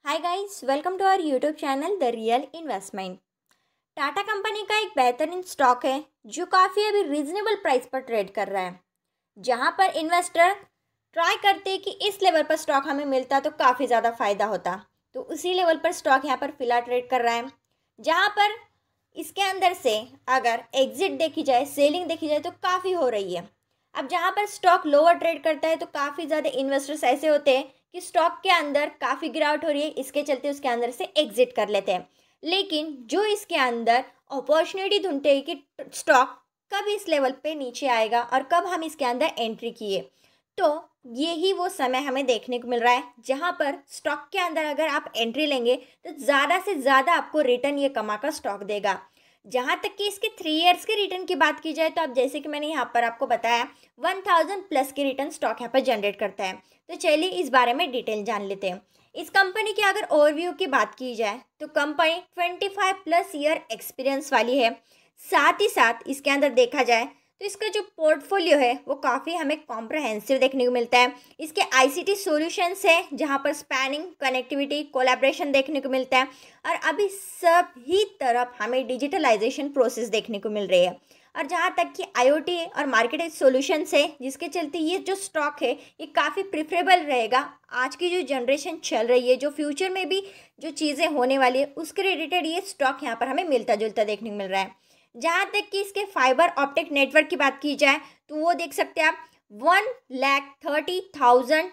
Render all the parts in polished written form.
Hi guys, welcome to our YouTube channel the real investment. Tata company का एक बेहतरीन stock है जो काफ़ी अभी रीजनेबल प्राइस पर ट्रेड कर रहा है, जहां पर इन्वेस्टर ट्राई करते हैं कि इस लेवल पर स्टॉक हमें मिलता तो काफ़ी ज़्यादा फायदा होता। तो उसी लेवल पर स्टॉक यहां पर फिलहाल ट्रेड कर रहा है, जहां पर इसके अंदर से अगर एग्जिट देखी जाए, सेलिंग देखी जाए तो काफ़ी हो रही है। अब जहां पर स्टॉक लोअर ट्रेड करता है तो काफ़ी ज़्यादा इन्वेस्टर्स ऐसे होते हैं कि स्टॉक के अंदर काफ़ी गिरावट हो रही है, इसके चलते उसके अंदर से एग्जिट कर लेते हैं। लेकिन जो इसके अंदर अपॉर्चुनिटी ढूंढते हैं कि स्टॉक कब इस लेवल पे नीचे आएगा और कब हम इसके अंदर एंट्री किए, तो यही वो समय हमें देखने को मिल रहा है जहां पर स्टॉक के अंदर अगर आप एंट्री लेंगे तो ज़्यादा से ज़्यादा आपको रिटर्न ये कमा कर स्टॉक देगा। जहां तक कि इसके 3 इयर्स के रिटर्न की बात की जाए तो आप जैसे कि मैंने यहाँ पर आपको बताया 1000+ के रिटर्न स्टॉक यहाँ पर जनरेट करता है। तो चलिए इस बारे में डिटेल जान लेते हैं। इस कंपनी की अगर ओवरव्यू की बात की जाए तो कंपनी 25+ ईयर एक्सपीरियंस वाली है। साथ ही साथ इसके अंदर देखा जाए तो इसका जो पोर्टफोलियो है वो काफ़ी हमें कॉम्प्रहेंसिव देखने को मिलता है। इसके आईसीटी सॉल्यूशंस है जहाँ पर स्पैनिंग, कनेक्टिविटी, कोलैबोरेशन देखने को मिलता है और अभी सभी तरफ हमें डिजिटलाइजेशन प्रोसेस देखने को मिल रही है। और जहाँ तक कि आईओटी और मार्केट सॉल्यूशंस है जिसके चलते ये जो स्टॉक है ये काफ़ी प्रिफरेबल रहेगा। आज की जो जनरेशन चल रही है, जो फ्यूचर में भी जो चीज़ें होने वाली है उसके रिलेटेड ये स्टॉक यहाँ पर हमें मिलता जुलता देखने को मिल रहा है। जहाँ तक कि इसके फाइबर ऑप्टिक नेटवर्क की बात की जाए तो वो देख सकते हैं आप 1,30,000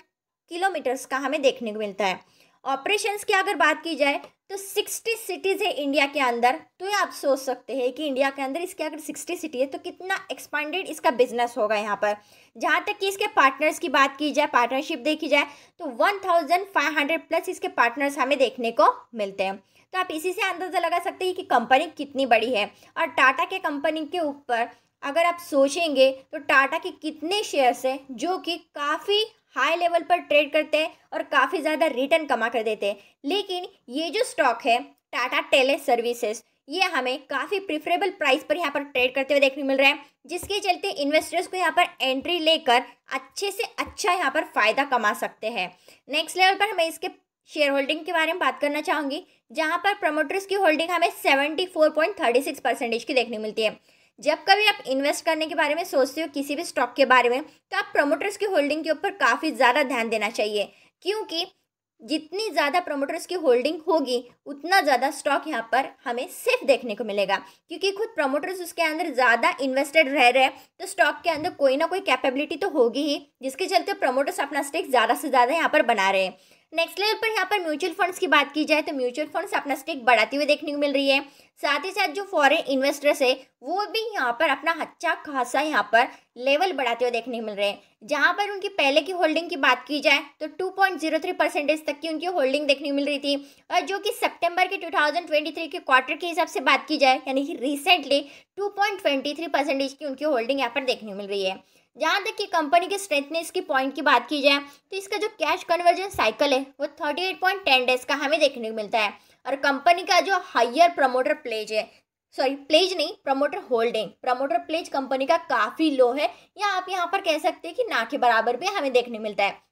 किलोमीटर्स का हमें देखने को मिलता है। ऑपरेशंस की अगर बात की जाए तो 60 सिटीज़ है इंडिया के अंदर। तो ये आप सोच सकते हैं कि इंडिया के अंदर इसके अगर 60 सिटी है तो कितना एक्सपांडेड इसका बिजनेस होगा यहाँ पर। जहाँ तक कि इसके पार्टनर्स की बात की जाए, पार्टनरशिप देखी जाए तो 1500+ इसके पार्टनर्स हमें देखने को मिलते हैं। तो आप इसी से अंदाज़ा लगा सकते हैं कि कंपनी कितनी बड़ी है। और टाटा के कंपनी के ऊपर अगर आप सोचेंगे तो टाटा के कितने शेयर्स हैं जो कि काफ़ी हाई लेवल पर ट्रेड करते हैं और काफ़ी ज़्यादा रिटर्न कमा कर देते हैं। लेकिन ये जो स्टॉक है टाटा टेली सर्विसेज, ये हमें काफ़ी प्रिफरेबल प्राइस पर यहाँ पर ट्रेड करते हुए देखने को मिल रहा है, जिसके चलते इन्वेस्टर्स को यहाँ पर एंट्री लेकर अच्छे से अच्छा यहाँ पर फ़ायदा कमा सकते हैं। नेक्स्ट लेवल पर हमें इसके शेयर होल्डिंग के बारे में बात करना चाहूँगी, जहाँ पर प्रमोटर्स की होल्डिंग हमें 74.36% की देखने को मिलती है। जब कभी आप इन्वेस्ट करने के बारे में सोचते हो किसी भी स्टॉक के बारे में तो आप प्रमोटर्स की होल्डिंग के ऊपर काफ़ी ज़्यादा ध्यान देना चाहिए, क्योंकि जितनी ज़्यादा प्रमोटर्स की होल्डिंग होगी उतना ज़्यादा स्टॉक यहाँ पर हमें सेफ देखने को मिलेगा, क्योंकि खुद प्रमोटर्स उसके अंदर ज़्यादा इन्वेस्टेड रह रहे हैं तो स्टॉक के अंदर कोई ना कोई कैपेबिलिटी तो होगी ही, जिसके चलते प्रमोटर्स अपना स्टेक ज़्यादा से ज़्यादा यहाँ पर बना रहे हैं। नेक्स्ट लेवल पर यहाँ पर म्यूचुअल फंड्स की बात की जाए तो म्यूचुअल फंड्स अपना स्टेक बढ़ाते हुए देखने को मिल रही है। साथ ही साथ जो फॉरेन इन्वेस्टर्स है वो भी यहाँ पर अपना अच्छा खासा यहाँ पर लेवल बढ़ाते हुए देखने को मिल रहे हैं। जहाँ पर उनकी पहले की होल्डिंग की बात की जाए तो 2.03% तक की उनकी होल्डिंग देखने को मिल रही थी, और जो कि सितंबर के 2023 के क्वार्टर के हिसाब से बात की जाए यानी कि रिसेंटली 2.23% की उनकी होल्डिंग यहाँ पर देखने को मिल रही है। जहाँ तक कि कंपनी के स्ट्रेंथनेस की पॉइंट की बात की जाए तो इसका जो कैश कन्वर्जन साइकिल है वो 38.10 डेज का हमें देखने को मिलता है। और कंपनी का जो हायर प्रमोटर प्लेज है, सॉरी प्लेज नहीं, promoter holding, promoter pledge company का काफ़ी लो है, या आप यहाँ पर कह सकते हैं कि ना के बराबर भी हमें देखने मिलता है।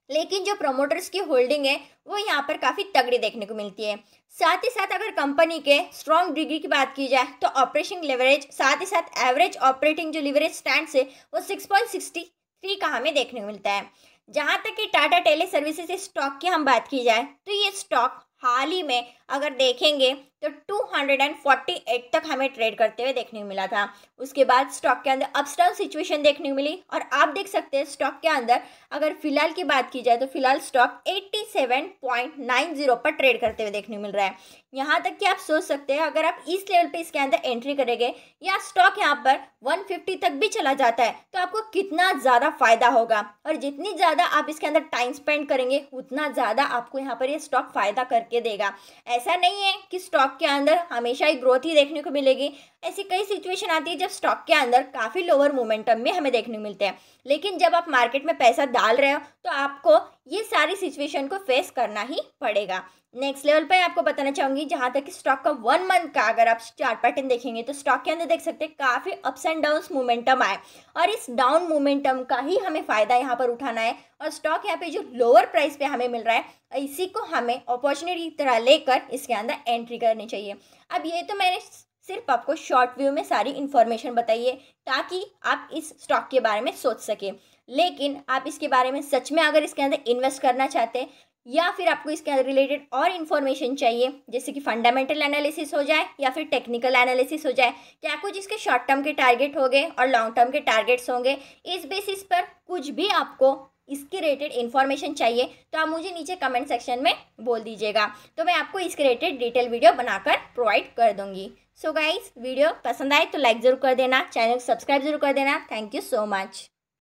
लेकिन जो प्रमोटर्स की होल्डिंग है वो यहाँ पर काफ़ी तगड़ी देखने को मिलती है। साथ ही साथ अगर कंपनी के स्ट्रॉन्ग डिग्री की बात की जाए तो ऑपरेशन लेवरेज, साथ ही साथ एवरेज ऑपरेटिंग जो लिवरेज स्टैंड्स है वो 6.63 का हमें देखने को मिलता है। जहाँ तक कि टाटा टेली सर्विसेज स्टॉक की हम बात की जाए तो ये स्टॉक हाल ही में अगर देखेंगे तो 248 तक हमें ट्रेड करते हुए देखने को मिला था। उसके बाद स्टॉक के अंदर अपस्टाउन सिचुएशन देखने को मिली, और आप देख सकते हैं स्टॉक के अंदर अगर फिलहाल की बात की जाए तो फिलहाल स्टॉक 87.90 पर ट्रेड करते हुए देखने को मिल रहा है। यहाँ तक कि आप सोच सकते हैं अगर आप इस लेवल पे इसके अंदर एंट्री करेंगे या स्टॉक यहाँ पर 150 तक भी चला जाता है तो आपको कितना ज़्यादा फायदा होगा, और जितनी ज़्यादा आप इसके अंदर टाइम स्पेंड करेंगे उतना ज़्यादा आपको यहाँ पर ये स्टॉक फायदा करके देगा। ऐसा नहीं है कि स्टॉक के अंदर हमेशा ही ग्रोथ ही देखने को मिलेगी। ऐसी कई सिचुएशन आती है जब स्टॉक के अंदर काफ़ी लोअर मोमेंटम में हमें देखने को मिलते हैं, लेकिन जब आप मार्केट में पैसा डाल रहे हो तो आपको ये सारी सिचुएशन को फेस करना ही पड़ेगा। नेक्स्ट लेवल पे आपको बताना चाहूँगी, जहाँ तक कि स्टॉक का 1 मंथ का अगर आप चार्ट पैटर्न देखेंगे तो स्टॉक के अंदर देख सकते हैं काफ़ी अप्स एंड डाउन्स मोमेंटम आए, और इस डाउन मोमेंटम का ही हमें फ़ायदा यहाँ पर उठाना है। और स्टॉक यहाँ पे जो लोअर प्राइस पे हमें मिल रहा है, इसी को हमें अपॉर्चुनिटी की तरह लेकर इसके अंदर एंट्री करनी चाहिए। अब ये तो मैंने सिर्फ आपको शॉर्ट व्यू में सारी इन्फॉर्मेशन बताई है ताकि आप इस स्टॉक के बारे में सोच सकें, लेकिन आप इसके बारे में सच में अगर इसके अंदर इन्वेस्ट करना चाहते हैं, या फिर आपको इसके अंदर रिलेटेड और इन्फॉर्मेशन चाहिए, जैसे कि फंडामेंटल एनालिसिस हो जाए या फिर टेक्निकल एनालिसिस हो जाए, क्या कुछ इसके शॉर्ट टर्म के टारगेट होंगे और लॉन्ग टर्म के टारगेट्स होंगे, इस बेसिस पर कुछ भी आपको इसके रिलेटेड इन्फॉर्मेशन चाहिए तो आप मुझे नीचे कमेंट सेक्शन में बोल दीजिएगा, तो मैं आपको इसके रिलेटेड डिटेल वीडियो बनाकर प्रोवाइड कर दूंगी। सो गाइस, वीडियो पसंद आए तो लाइक ज़रूर कर देना, चैनल को सब्सक्राइब जरूर कर देना। Thank you so much.